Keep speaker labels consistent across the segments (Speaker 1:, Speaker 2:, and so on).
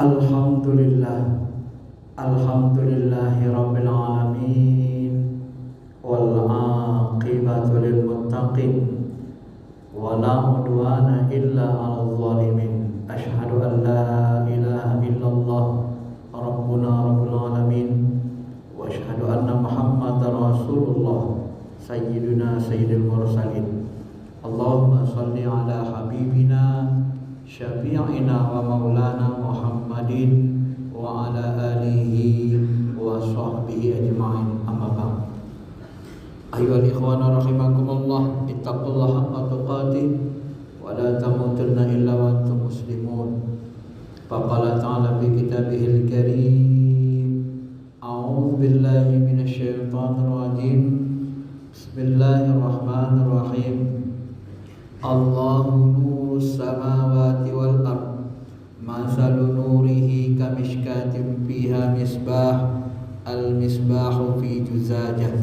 Speaker 1: Alhamdulillah, alhamdulillahi rabbil alamin, wal aqibatu lil muttaqin, wa la udwana illa 'alal zalimin. Asyhadu an la ilaha illallah rabbuna rabbul alamin, wa asyhadu anna muhammadar rasulullah sayyiduna sayyidil mursalin. Allahumma salli ala habibina syafi'ina wa maulana Muhammadin wa ala alihi wa sahbihi ajma'in, amma ba'd. Ayyuhal ikhwana rahimakumullah, ittaqullaha haqqa tuqatih wa la tamutunna illa wa antum muslimun. Faqala ta'ala fi kitabihil karim, a'udzu billahi minasy syaithanir rajim. Bismillahirrahmanirrahim. Allahu nurus samawati wal ard, masalu nurihi kamishkatin fiha misbah, al misbahu fi juzajah,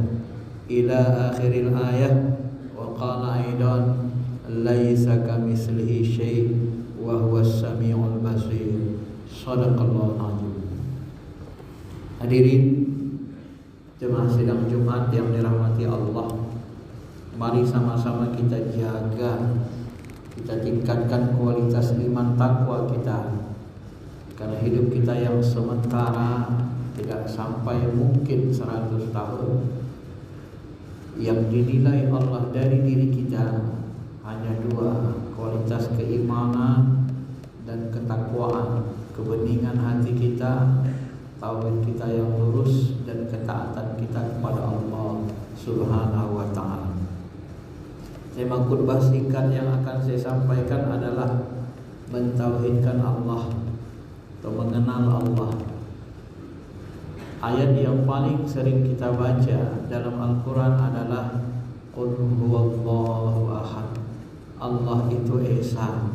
Speaker 1: ila akhiril ayah. Wa qala aidan laisa kamitslihi syai' wa huwas samiul basir. Shadaqallahu azim. Hadirin jemaah sidang Jumat yang dirahmati Allah, mari sama-sama kita jaga, kita tingkatkan kualitas iman takwa kita. Karena hidup kita yang sementara tidak sampai mungkin 100 tahun. Yang dinilai Allah dari diri kita hanya dua, kualitas keimanan dan ketakwaan, kebeningan hati kita, tauhid kita yang lurus, dan ketaatan kita kepada Allah Subhanahu wa ta'ala. Tema khutbah singkat yang akan saya sampaikan adalah mentauhidkan Allah atau mengenal Allah. Ayat yang paling sering kita baca dalam Al-Quran adalah Qul huwallahu ahad. Allah itu Esa.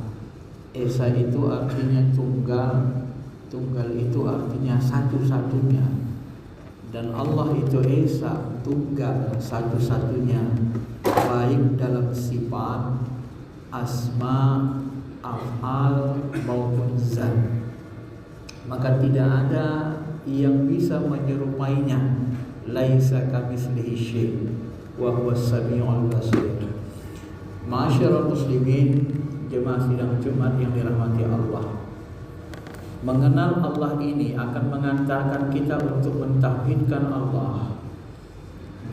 Speaker 1: Esa itu artinya tunggal. Tunggal itu artinya satu-satunya. Dan Allah itu Esa, tunggal, satu-satunya, baik dalam sifat, asma, af'al maupun zat. Maka tidak ada yang bisa menyerupainya. Laisa kamitslihi syai' wa huwas samiul basir. Ma'asyiral muslimin, jemaah sidang Jumat yang dirahmati Allah, mengenal Allah ini akan mengantarkan kita untuk mentauhidkan Allah.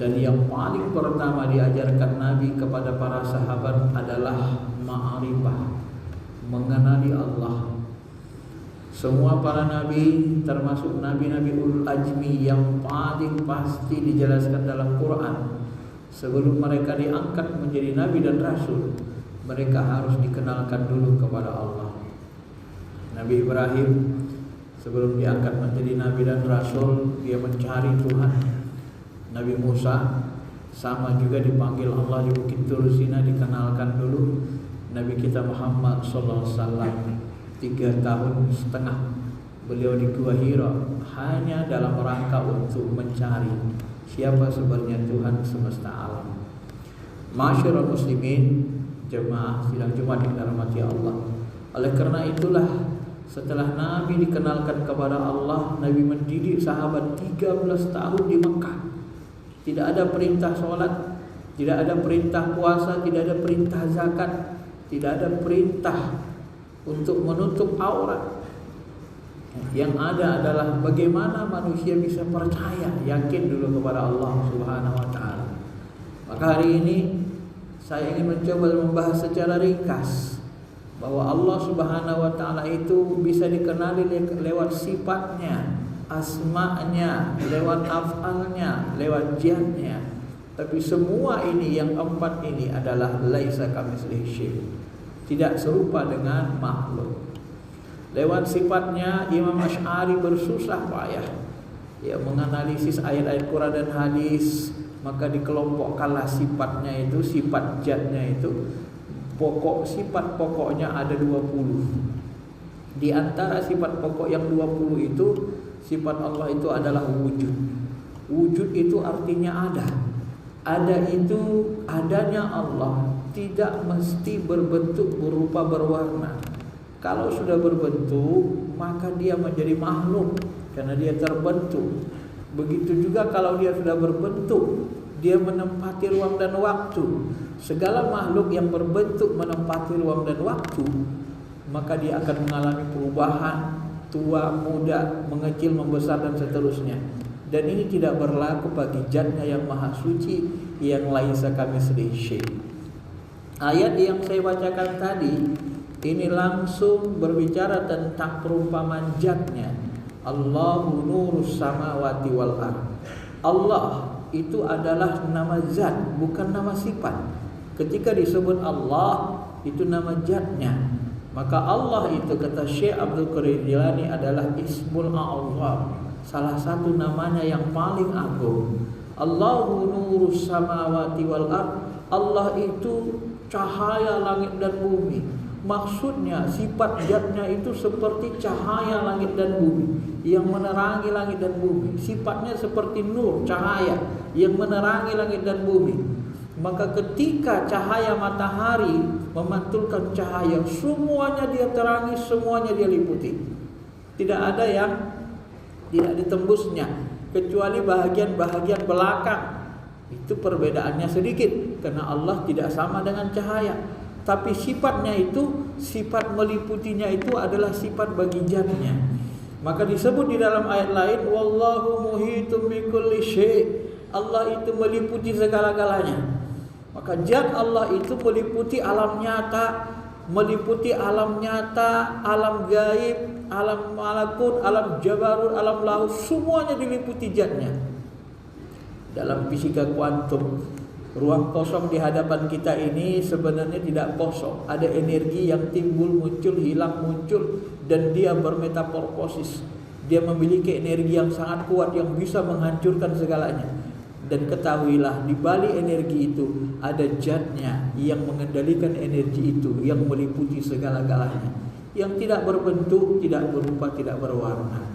Speaker 1: Dan yang paling pertama diajarkan Nabi kepada para sahabat adalah ma'rifah, mengenali Allah. Semua para nabi, termasuk nabi-nabi ulul ajmi yang paling pasti dijelaskan dalam Quran, sebelum mereka diangkat menjadi nabi dan rasul, mereka harus dikenalkan dulu kepada Allah. Nabi Ibrahim sebelum diangkat menjadi nabi dan rasul, dia mencari Tuhan. Nabi Musa sama juga dipanggil Allah di Bukit Tur Sina, dikenalkan dulu. Nabi kita Muhammad SAW 3,5 tahun beliau di Gua Hira hanya dalam rangka untuk mencari siapa sebenarnya Tuhan semesta alam. Ma'asyiral muslimin, jemaah sidang Jumat yang dirahmati Allah. Oleh karena itulah, setelah Nabi dikenalkan kepada Allah, Nabi mendidik sahabat 13 tahun di Mekah. Tidak ada perintah sholat, tidak ada perintah puasa, tidak ada perintah zakat, tidak ada perintah untuk menutup aurat. Yang ada adalah bagaimana manusia bisa percaya, yakin dulu kepada Allah Subhanahu wa ta'ala. Maka hari ini saya ingin mencoba membahas secara ringkas bahwa Allah Subhanahu wa ta'ala itu bisa dikenali lewat sifatnya, asma'nya, lewat af'alnya, lewat jatnya. Tapi semua ini, yang empat ini adalah laisa kamitslihi syai', tidak serupa dengan makhluk. Lewat sifatnya, Imam Asy'ari bersusah payah ya menganalisis ayat-ayat Quran dan hadis. Maka dikelompokkanlah sifatnya itu, sifat jatnya itu, pokok sifat pokoknya ada 20. Di antara sifat pokok yang 20 itu, sifat Allah itu adalah wujud. Wujud itu artinya ada. Ada itu adanya Allah tidak mesti berbentuk berupa berwarna. Kalau sudah berbentuk, maka dia menjadi makhluk karena dia terbentuk. Begitu juga kalau dia sudah berbentuk, dia menempati ruang dan waktu. Segala makhluk yang berbentuk menempati ruang dan waktu, maka dia akan mengalami perubahan, tua, muda, mengecil, membesar dan seterusnya. Dan ini tidak berlaku bagi Zatnya yang maha suci, yang laisa kamitslihi syai'. Ayat yang saya bacakan tadi ini langsung berbicara tentang perumpamaan Zatnya. Allahu nurus samawati wal ardh. Allah itu adalah nama zat, bukan nama sifat. Ketika disebut Allah, itu nama zatnya. Maka Allah itu, kata Syekh Abdul Qadir Jilani, adalah Ismul A'zam, salah satu namanya yang paling agung. Allahu nurus samawati wal ardh. Allah itu cahaya langit dan bumi. Maksudnya sifat zatnya itu seperti cahaya langit dan bumi yang menerangi langit dan bumi. Sifatnya seperti nur, cahaya yang menerangi langit dan bumi. Maka ketika cahaya matahari memantulkan cahaya, semuanya dia terangi, semuanya dia liputi. Tidak ada yang tidak ditembusnya, kecuali bahagian-bahagian belakang. Itu perbedaannya sedikit, karena Allah tidak sama dengan cahaya. Tapi sifatnya itu, sifat meliputinya itu adalah sifat bagi zatnya. Maka disebut di dalam ayat lain, wallahu muhitum bikulli syai'. Allah itu meliputi segala-galanya. Maka zat Allah itu meliputi alam nyata, alam gaib, alam malakut, alam jabarut, alam laut, semuanya diliputi zatnya. Dalam fisika kuantum, ruang kosong di hadapan kita ini sebenarnya tidak kosong. Ada energi yang timbul, muncul, hilang, muncul, dan dia bermetamorfosis. Dia memiliki energi yang sangat kuat yang bisa menghancurkan segalanya. Dan ketahuilah, di balik energi itu ada zatnya yang mengendalikan energi itu, yang meliputi segala-galanya, yang tidak berbentuk, tidak berupa, tidak berwarna.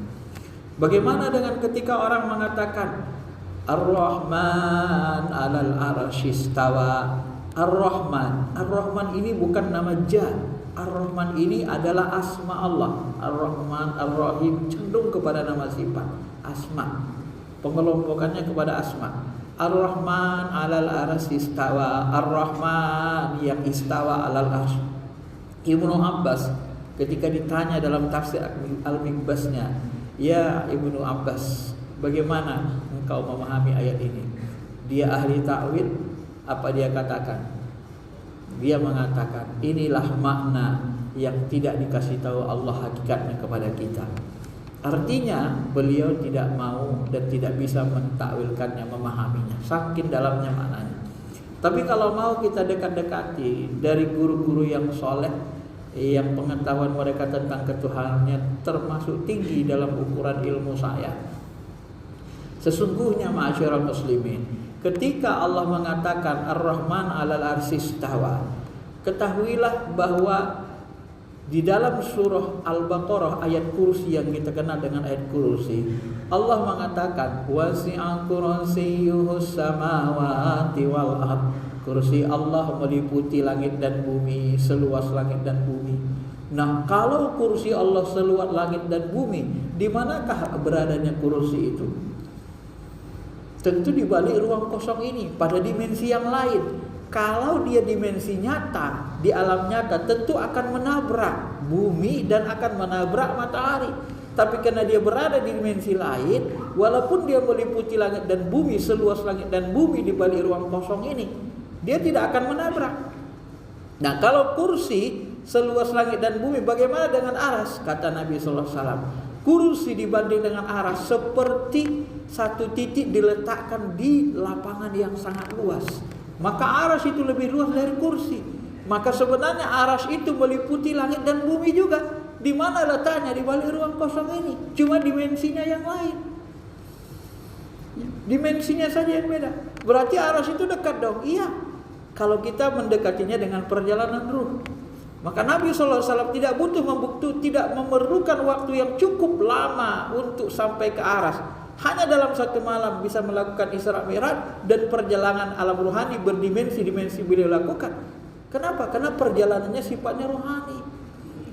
Speaker 1: Bagaimana dengan ketika orang mengatakan Ar-Rahman 'alal 'arsy istawa? Ar-Rahman, Ar-Rahman ini bukan nama zat. Ar-Rahman ini adalah asma Allah. Ar-Rahman, Ar-Rahim cenderung kepada nama sifat, asma. Pengelompokannya kepada asma. Ar-Rahman 'alal 'arsy istawa. Ar-Rahman yang istawa 'alal 'arsy. Ibnu Abbas ketika ditanya dalam tafsir Al-Mikbasnya, "Ya Ibnu Abbas, bagaimana engkau memahami ayat ini?" Dia ahli ta'wil. Apa dia katakan? Dia mengatakan, inilah makna yang tidak dikasih tahu Allah hakikatnya kepada kita. Artinya beliau tidak mau dan tidak bisa mentakwilkannya, memahaminya, saking dalamnya maknanya. Tapi kalau mau kita dekat-dekati dari guru-guru yang soleh, yang pengetahuan mereka tentang ketuhanannya termasuk tinggi dalam ukuran ilmu saya. Sesungguhnya ma'asyiral muslimin, ketika Allah mengatakan Ar-Rahman 'alal 'arsy istawa, ketahuilah bahwa di dalam surah Al-Baqarah ayat kursi yang kita kenal dengan ayat kursi, Allah mengatakan wasi'a kursiyyuhus samawati wal ardh. Kursi Allah meliputi langit dan bumi, seluas langit dan bumi. Nah, kalau kursi Allah seluas langit dan bumi, di manakah beradanya kursi itu? Tentu di balik ruang kosong ini, pada dimensi yang lain. Kalau dia dimensi nyata, di alam nyata, tentu akan menabrak bumi dan akan menabrak matahari. Tapi karena dia berada di dimensi lain, walaupun dia meliputi langit dan bumi, seluas langit dan bumi di balik ruang kosong ini, dia tidak akan menabrak. Nah, kalau kursi seluas langit dan bumi, bagaimana dengan aras? Kata Nabi SAW, kursi dibanding dengan aras seperti satu titik diletakkan di lapangan yang sangat luas. Maka aras itu lebih luas dari kursi. Maka sebenarnya aras itu meliputi langit dan bumi juga. Di mana letaknya? Di balik ruang kosong ini. Cuma dimensinya yang lain. Dimensinya saja yang beda. Berarti aras itu dekat dong? Iya. Kalau kita mendekatinya dengan perjalanan ruh. Maka Nabi SAW tidak tidak memerlukan waktu yang cukup lama untuk sampai ke aras. Hanya dalam satu malam bisa melakukan Isra Mi'raj, dan perjalanan alam rohani berdimensi-dimensi beliau lakukan. Kenapa? Karena perjalanannya sifatnya rohani.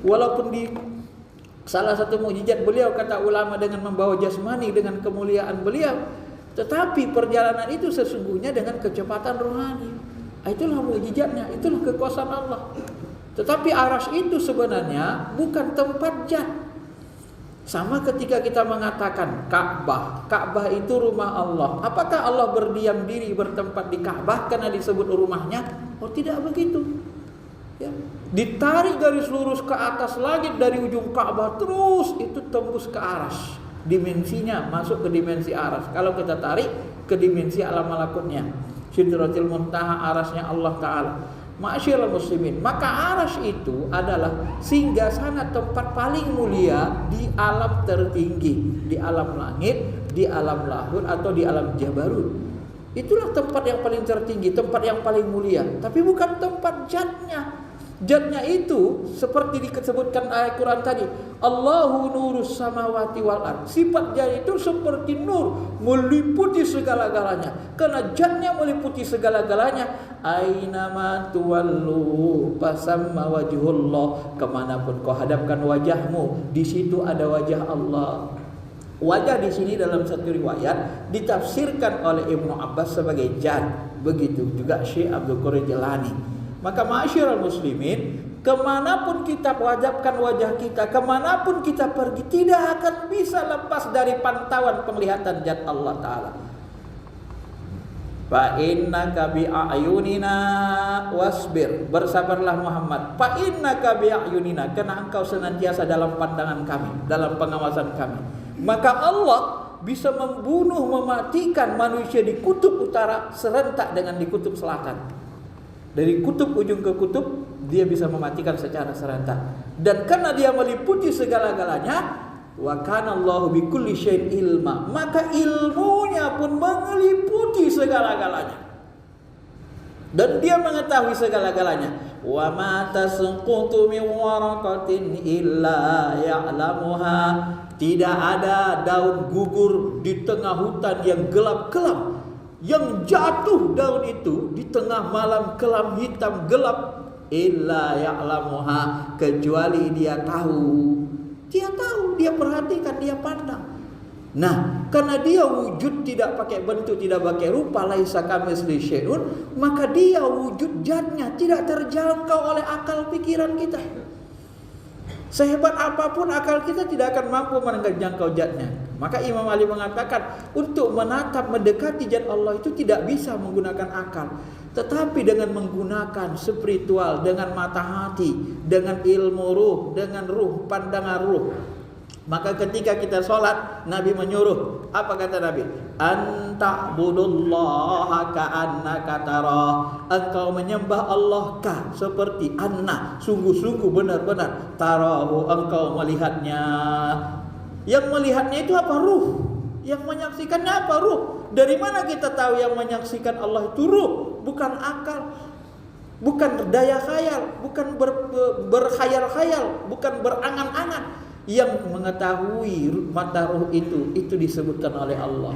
Speaker 1: Walaupun Salah satu mukjizat beliau, kata ulama, dengan membawa jasmani dengan kemuliaan beliau, tetapi perjalanan itu sesungguhnya dengan kecepatan rohani. Itulah mukjizatnya, itulah kekuasaan Allah. Tetapi arsy itu sebenarnya bukan tempat zat. Sama ketika kita mengatakan Ka'bah, Ka'bah itu rumah Allah. Apakah Allah berdiam diri bertempat di Ka'bah karena disebut rumahnya? Oh, tidak begitu. Ya. Ditarik garis lurus ke atas langit dari ujung Ka'bah, terus itu tembus ke aras. Dimensinya masuk ke dimensi aras. Kalau kita tarik ke dimensi alam malakutnya, Sidratil Muntaha, arasnya Allah Ta'ala. Ma'asyiral muslimin, maka aras itu adalah singgasana tempat paling mulia di alam tertinggi, di alam langit, di alam lahud atau di alam jabarut. Itulah tempat yang paling tertinggi, tempat yang paling mulia, tapi bukan tempat zatnya. Zatnya itu seperti disebutkan ayat Quran tadi, Allahu nurus samawati wal ard. Sifat zat itu seperti nur, meliputi segala-galanya. Karena zatnya meliputi segala-galanya. Ainama tuwallu fasamma wajhullah. Kemanapun kau hadapkan wajahmu, di situ ada wajah Allah. Wajah di sini dalam satu riwayat ditafsirkan oleh Ibnu Abbas sebagai zat. Begitu juga Syekh Abdul Qadir Jilani. Maka ma'asyiral muslimin, kemanapun kita wajibkan wajah kita, kemanapun kita pergi, tidak akan bisa lepas dari pantauan penglihatan zat Allah Ta'ala. Fa innaka bi'ayunina wasbir. Bersabarlah Muhammad. Fa innaka bi'ayunina, karena engkau senantiasa dalam pandangan kami, dalam pengawasan kami. Maka Allah bisa membunuh, mematikan manusia di kutub utara serentak dengan di kutub selatan. Dari kutub ujung ke kutub, dia bisa mematikan secara serentak. Dan karena dia meliputi segala-galanya, wa kana Allahu bikulli syai'in ilma, maka ilmunya pun meliputi segala-galanya. Dan dia mengetahui segala-galanya. Wa ma tasqutu min waraqatin illa ya'lamuha. Tidak ada daun gugur di tengah hutan yang gelap-gelap, yang jatuh daun itu di tengah malam kelam hitam gelap, illa ya'lamuha, kecuali dia tahu. Dia tahu, dia perhatikan, dia pandang. Nah, karena dia wujud tidak pakai bentuk, tidak pakai rupa, laisa kamitslihi syai'un, maka dia wujud zatnya tidak terjangkau oleh akal pikiran kita. Sehebat apapun akal kita tidak akan mampu menjangkau zatnya. Maka Imam Ali mengatakan, untuk menatap, mendekati zat Allah itu tidak bisa menggunakan akal, tetapi dengan menggunakan spiritual, dengan mata hati, dengan ilmu ruh, dengan ruh, pandangan ruh. Maka ketika kita sholat, Nabi menyuruh, apa kata Nabi? Anta'budullaha ka'annaka tarah. Engkau menyembah Allah seperti anna, sungguh-sungguh benar-benar tarahu, engkau melihatnya. Yang melihatnya itu apa? Ruh. Yang menyaksikannya apa? Ruh. Dari mana kita tahu yang menyaksikan Allah itu ruh, bukan akal, bukan daya khayal, bukan berkhayal-khayal, bukan berangan-angan. Yang mengetahui mata ruh itu disebutkan oleh Allah.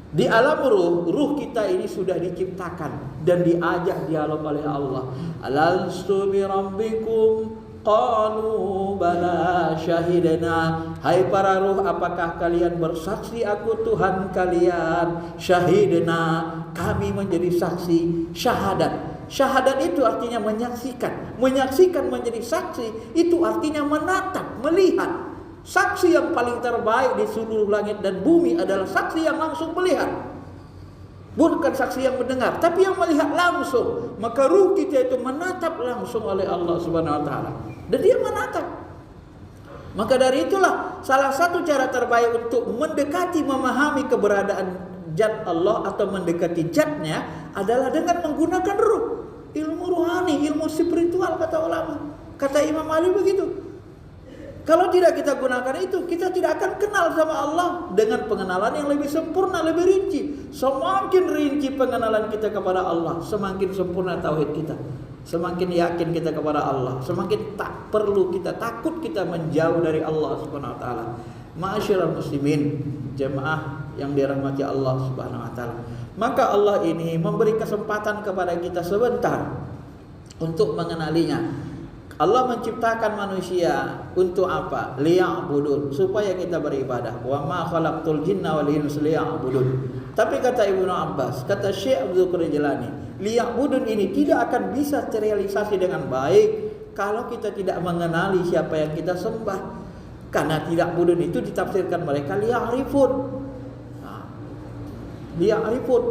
Speaker 1: Di alam ruh kita ini sudah diciptakan dan diajak dialog oleh Allah. Alastu bi rabbikum qalu bala syahidna. Hai para ruh, apakah kalian bersaksi aku Tuhan kalian? Syahidna, kami menjadi saksi. Syahadat, syahadat itu artinya menyaksikan. Menyaksikan menjadi saksi itu artinya menatap, melihat. Saksi yang paling terbaik di seluruh langit dan bumi adalah saksi yang langsung melihat. Bukan saksi yang mendengar, tapi yang melihat langsung. Maka ruh kita itu menatap langsung oleh Allah Subhanahu wa taala. Dan dia menatap. Maka dari itulah salah satu cara terbaik untuk mendekati, memahami keberadaan zat Allah atau mendekati zatnya adalah dengan menggunakan ruh. Ilmu ruhani, ilmu spiritual kata ulama. Kata Imam Ali begitu. Kalau tidak kita gunakan itu, kita tidak akan kenal sama Allah dengan pengenalan yang lebih sempurna, lebih rinci. Semakin rinci pengenalan kita kepada Allah, semakin sempurna tauhid kita. Semakin yakin kita kepada Allah, semakin tak perlu kita takut kita menjauh dari Allah Subhanahu wa taala. Ma'asyiral muslimin, jemaah yang dirahmati Allah Subhanahu wa taala. Maka Allah ini memberi kesempatan kepada kita sebentar untuk mengenalinya. Allah menciptakan manusia untuk apa? Liya'budun, supaya kita beribadah. Wa ma khalaqtul jinna wal insa liya'budun. Tapi kata Ibnu Abbas, kata Syekh Abdul Qadir Jilani, liya'budun ini tidak akan bisa terrealisasi dengan baik kalau kita tidak mengenali siapa yang kita sembah. Karena tidak budun itu ditafsirkan mereka liya'rifun. Liya'rifun.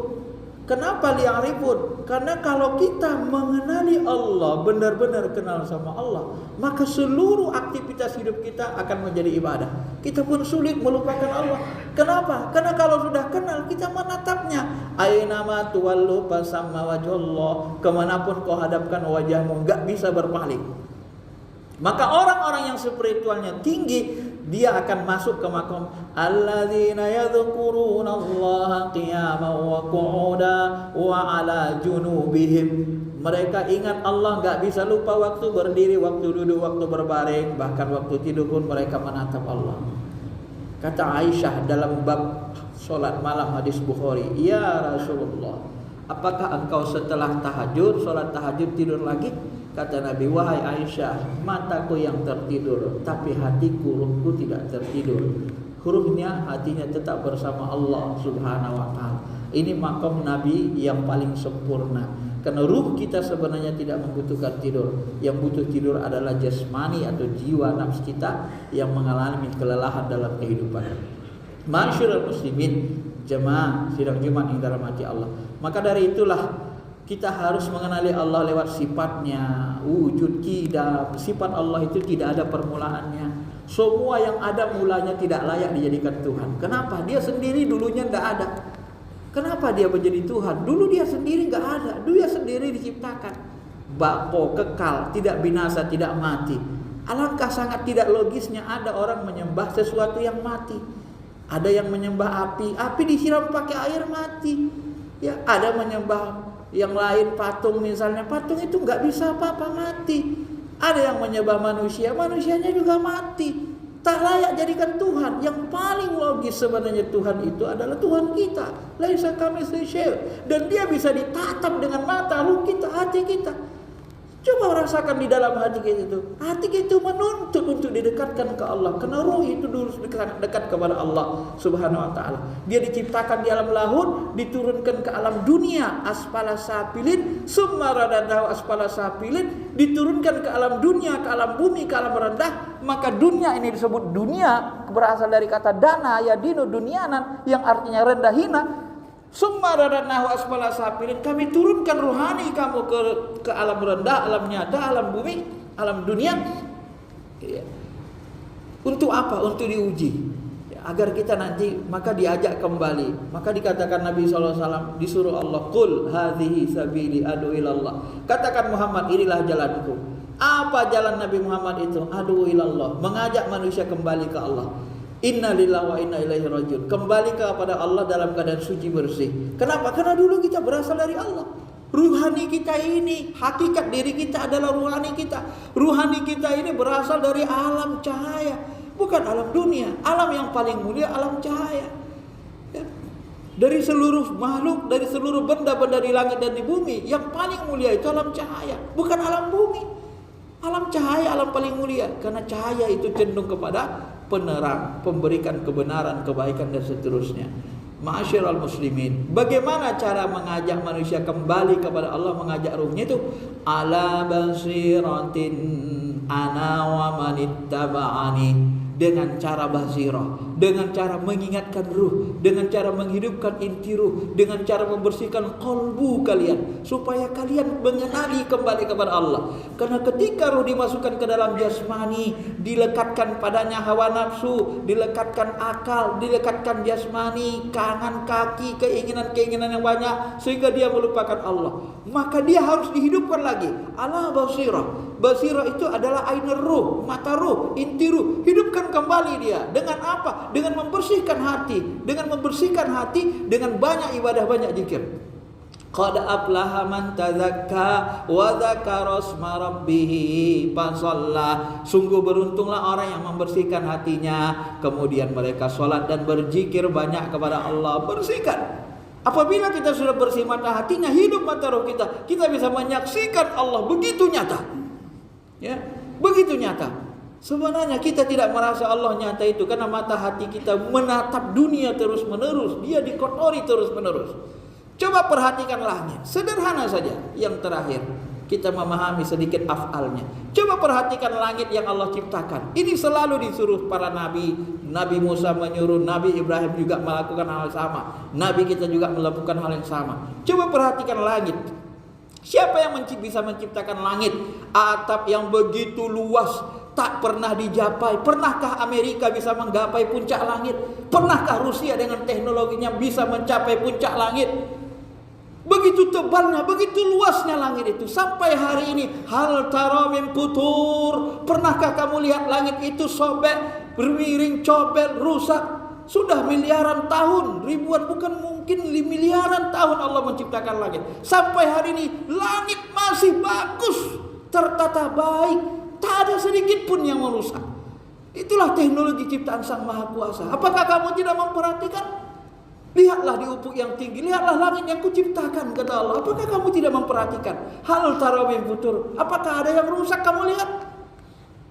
Speaker 1: Kenapa liya'rifun? Karena kalau kita mengenali Allah, benar-benar kenal sama Allah, maka seluruh aktivitas hidup kita akan menjadi ibadah. Kita pun sulit melupakan Allah. Kenapa? Karena kalau sudah kenal, kita menatapnya. Aynama tuwallu fasamma wajhullah. Kemanapun kau hadapkan wajahmu, enggak bisa berpaling. Maka orang-orang yang spiritualnya tinggi, dia akan masuk ke makom alladzina yadhkuruna Allah qiyaman wa qu'udan wa 'ala junubihim. Mereka ingat Allah, enggak bisa lupa waktu berdiri, waktu duduk, waktu berbaring, bahkan waktu tidur pun mereka menatap Allah. Kata Aisyah dalam bab salat malam hadis Bukhari, "Ya Rasulullah, apakah engkau setelah tahajud, salat tahajud tidur lagi?" Kata Nabi, "Wahai Aisyah, mataku yang tertidur, tapi hatiku, ruhku tidak tertidur." Ruhnya, hatinya tetap bersama Allah Subhanahu wa ta'ala. Ini makom Nabi yang paling sempurna. Karena ruh kita sebenarnya tidak membutuhkan tidur. Yang butuh tidur adalah jasmani atau jiwa nafs kita yang mengalami kelelahan dalam kehidupan. Masyarul muslimin, jemaah sidang Jumat yang dirahmati Allah. Maka dari itulah kita harus mengenali Allah lewat sifatnya, wujud kita. Sifat Allah itu tidak ada permulaannya. Semua yang ada mulanya tidak layak dijadikan Tuhan. Kenapa? Dia sendiri dulunya tidak ada. Kenapa dia menjadi Tuhan? Dulu dia sendiri tidak ada. Dulu dia sendiri diciptakan. Bako, kekal, tidak binasa, tidak mati. Alangkah sangat tidak logisnya ada orang menyembah sesuatu yang mati. Ada yang menyembah api, api disiram pakai air mati. Ya, ada menyembah yang lain, patung misalnya, patung itu nggak bisa apa-apa, mati. Ada yang menyembah manusia, manusianya juga mati. Tak layak jadikan Tuhan. Yang paling logis sebenarnya Tuhan itu adalah Tuhan kita. Laisa kamitslihi syai'. Dan dia bisa ditatap dengan mata ruh kita, hati kita. Coba rasakan di dalam hati kita itu. Hati kita itu menuntut untuk didekatkan ke Allah. Karena ruh itu dulu dekat kepada Allah Subhanahu wa ta'ala. Dia diciptakan di alam lahud, diturunkan ke alam dunia, asfala safilin, summa radadahu asfala safilin, diturunkan ke alam dunia, ke alam bumi, ke alam rendah. Maka dunia ini disebut dunia, berasal dari kata dana, yadinu dunyanan, yang artinya rendah hina. Summa radadnahu asfala safilin, kami turunkan ruhani kamu ke alam rendah, alam nyata, alam bumi, alam dunia. Ya. Untuk apa? Untuk diuji. Ya, agar kita nanti maka diajak kembali. Maka dikatakan Nabi SAW disuruh Allah, "Qul hadhihi sabili adu ilallah." Katakan Muhammad, inilah jalanku. Apa jalan Nabi Muhammad itu? Adu ilallah, mengajak manusia kembali ke Allah. Inna lillahi wa inna ilaihi rajiun. Kembali kepada Allah dalam keadaan suci bersih. Kenapa? Karena dulu kita berasal dari Allah. Ruhani kita ini, hakikat diri kita adalah ruhani kita. Ruhani kita ini berasal dari alam cahaya, bukan alam dunia. Alam yang paling mulia alam cahaya. Ya. Dari seluruh makhluk, dari seluruh benda-benda di langit dan di bumi, yang paling mulia itu alam cahaya, bukan alam bumi. Alam cahaya alam paling mulia, karena cahaya itu cenderung kepada penerang, pemberikan kebenaran, kebaikan dan seterusnya. Ma'asyiral muslimin, bagaimana cara mengajak manusia kembali kepada Allah, mengajak ruhnya itu? Ala basiratin ana wa manittaba'ani, dengan cara basirah, dengan cara mengingatkan ruh, dengan cara menghidupkan inti ruh, dengan cara membersihkan kalbu kalian, supaya kalian mengenali kembali kepada Allah. Karena ketika ruh dimasukkan ke dalam jasmani, dilekatkan padanya hawa nafsu, dilekatkan akal, dilekatkan jasmani, tangan, kaki, keinginan-keinginan yang banyak, sehingga dia melupakan Allah. Maka dia harus dihidupkan lagi. Ala basirah. Basirah itu adalah ainur ruh, mata ruh, inti ruh. Hidupkan kembali dia. Dengan apa? Dengan membersihkan hati. Dengan membersihkan hati dengan banyak ibadah, banyak zikir. Qad aflaha man tazakka wa dzakara asma rabbih fasalla. Sungguh beruntunglah orang yang membersihkan hatinya, kemudian mereka salat dan berzikir banyak kepada Allah. Bersihkan. Apabila kita sudah bersih mata hatinya, hidup mata roh kita, kita bisa menyaksikan Allah begitu nyata. Ya, begitu nyata. Sebenarnya kita tidak merasa Allah nyata itu karena mata hati kita menatap dunia terus menerus. Dia dikotori terus menerus. Coba perhatikan langit, sederhana saja. Yang terakhir, kita memahami sedikit af'alnya. Coba perhatikan langit yang Allah ciptakan. Ini selalu disuruh para nabi. Nabi Musa menyuruh, Nabi Ibrahim juga melakukan hal yang sama. Nabi kita juga melakukan hal yang sama. Coba perhatikan langit. Siapa yang bisa menciptakan langit? Atap yang begitu luas, tak pernah dicapai. Pernahkah Amerika bisa menggapai puncak langit? Pernahkah Rusia dengan teknologinya bisa mencapai puncak langit? Begitu tebalnya, begitu luasnya langit itu. Sampai hari ini, hal tara min futur. Pernahkah kamu lihat langit itu sobek, bermiring, cobek, rusak? Sudah miliaran tahun, ribuan, bukan mungkin miliaran tahun Allah menciptakan langit. Sampai hari ini langit masih bagus, tertata baik, tak ada sedikit pun yang merusak. Itulah teknologi ciptaan Sang Maha Kuasa. Apakah kamu tidak memperhatikan? Lihatlah di ufuk yang tinggi, lihatlah langit yang kuciptakan, kata Allah. Apakah kamu tidak memperhatikan? Hal tara min futur. Apakah ada yang rusak kamu lihat?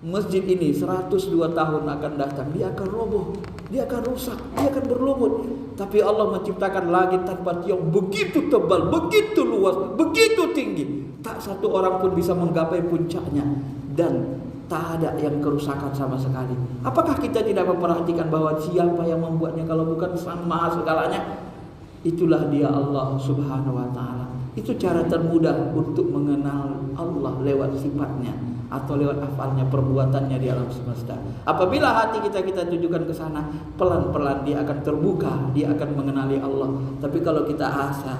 Speaker 1: Masjid ini 102 tahun akan datang, dia akan roboh, dia akan rusak, dia akan berlumut. Tapi Allah menciptakan langit tanpa tiang, begitu tebal, begitu luas, begitu tinggi. Tak satu orang pun bisa menggapai puncaknya. Dan tak ada yang kerusakan sama sekali. Apakah kita tidak memperhatikan bahwa siapa yang membuatnya kalau bukan Sang Maha Segalanya? Itulah dia Allah Subhanahu wa ta'ala. Itu cara termudah untuk mengenal Allah lewat sifatnya atau lewat afalnya, perbuatannya di alam semesta. Apabila hati kita tujukan ke sana, pelan-pelan dia akan terbuka, dia akan mengenali Allah. Tapi kalau kita asa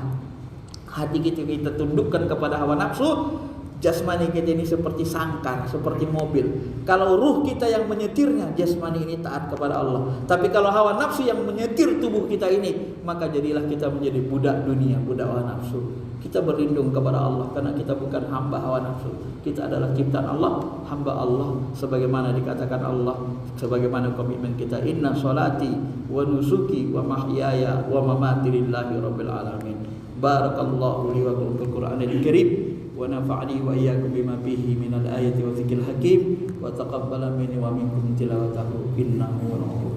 Speaker 1: hati kita tundukkan kepada hawa nafsu, jasmani kita ini seperti sangkar, seperti mobil. Kalau ruh kita yang menyetirnya, jasmani ini taat kepada Allah. Tapi kalau hawa nafsu yang menyetir tubuh kita ini, maka jadilah kita menjadi budak dunia, budak hawa nafsu. Kita berlindung kepada Allah karena kita bukan hamba hawa nafsu. Kita adalah ciptaan Allah, hamba Allah. Sebagaimana dikatakan Allah, sebagaimana komitmen kita, inna sholati wa nusuki wa mahyaya wa mamati lillahi rabbil alamin. Barakallahu li wa lakum fil Qur'anil Karim. ونفعني وإياكم بما فيه من الآية والذكر الحكيم وتقبل مني ومنكم تلاوته إنه هو الغفور